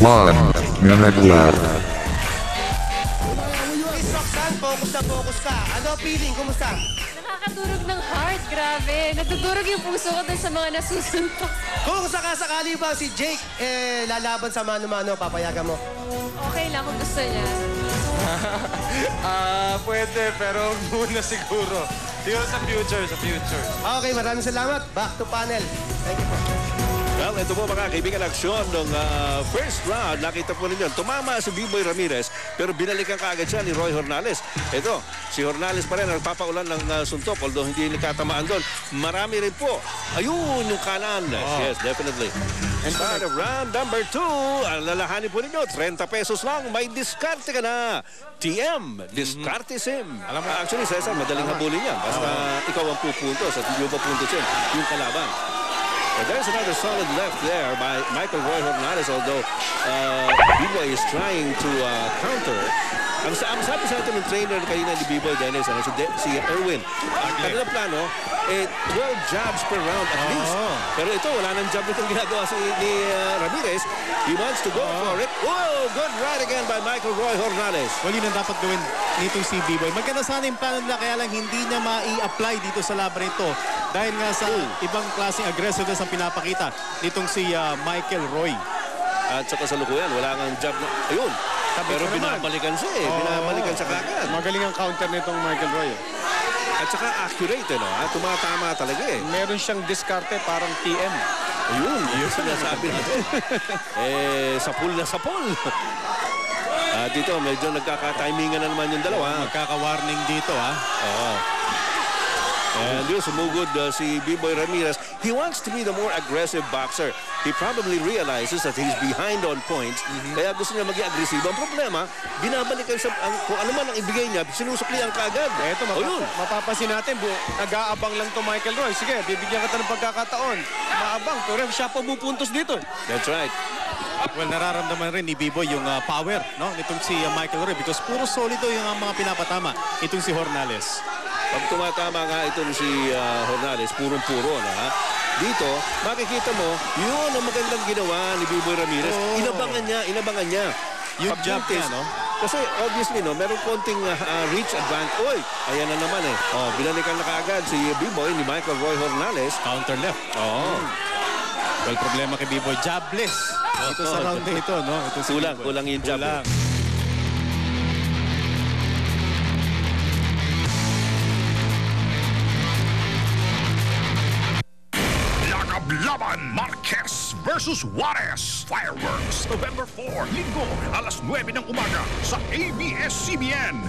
Juan na naglat. Miss Roxanne, focus ka. Ano feeling? Kumusta? Nakakadurog ng heart, grabe. Nadudurog yung puso ko dun sa mga nasusuntok. Kung sakasakali ba si Jake, lalaban sa mano-mano, papayagan mo? Okay lang kung gusto niya. Pwede, pero muna siguro. Siguro sa future, Okay, maraming salamat. Back to panel. Thank you po. Well, ito po mga kaibigan, aksyon ng first round. Nakita po ninyo, tumama si B-Boy Ramirez, pero binalikan kaagad siya ni Roy Hornales. Ito, si Hornales pa rin ang nagpapaulan ng suntok, although hindi nakatamaan doon. Marami rin po. Ayun, yung kanan. Yes, definitely. Start of round number 2. Alalahanin po ninyo, 30 pesos lang. May diskarte ka na. TM, diskarte sim. Alam mo, actually, Cesar, madaling habulin yan. Basta ikaw ang pupuntos at hindi mo papuntosin yung kalaban. And there's another solid left there by Michael Roy Hornales, although B-Boy is trying to counter. Ang sabi sa atin ng trainer kanina ni B-Boy Dennis, si Erwin, ang kanilang plano, 12 jabs per round at least. Pero ito, wala nang jab itong ginagawa ni Ramirez. He wants to go for it. Whoa! Good right again by Michael Roy Hornales. Well, yun ang dapat gawin nitong si B-Boy. Maganda sana yung plano nila, kaya lang hindi niya ma-i-apply dito sa laban ito. Dahil nga sa ibang klaseng aggressiveness ang pinapakita nitong si Michael Roy. At sa kasalukuyan, wala nang jab na... Ayun! Pero binabalikan siya eh. Binabalikan siya kagad. Magaling ang counter nitong Michael Roy. At saka accurate, no? Tumatama talaga eh. Meron siyang diskarte, parang TM. Ayun, yun sinasabi natin. Sapul na sapul. At dito, medyo nagkakatimingan na naman yung dalawa. Magkaka-warning dito, ha? Oo. And yun, sumugod si B-Boy Ramirez. He wants to be the more aggressive boxer. He probably realizes that he's behind on points. Kaya gusto niya maging agresibo. Ang problema, binabalikan sa kung ano man ang ibigay niya, sinusuklian kaagad. Ito, mapapasin natin, nag-aabang lang to Michael Roy. Sige, bibigyan ka ng pagkakataon. Maabang, pero siya pumupuntos dito. That's right. Well, nararamdaman rin ni B-Boy yung power, no? Nitong si Michael Roy, because puro solido yung mga pinapatama itong si Hornales. Pag tumatama nga itong si Hornales, purong-puro na ha. Dito, makikita mo, yun ang magandang ginawa ni B-Boy Ramirez. Inabangan niya. Yung jump niya, no? Kasi obviously, no, meron konting reach advantage. Oy, ayan na naman eh. Binalikan na kaagad si B-Boy ni Michael Roy Hornales. Counter left. Well, problema kay B-Boy, jobless. Ito sa round na ito, no? Ito si Kulang yung jab. Laban Marquez versus Juarez. Fireworks, November 4, Linggo, alas 9 ng umaga sa ABS-CBN.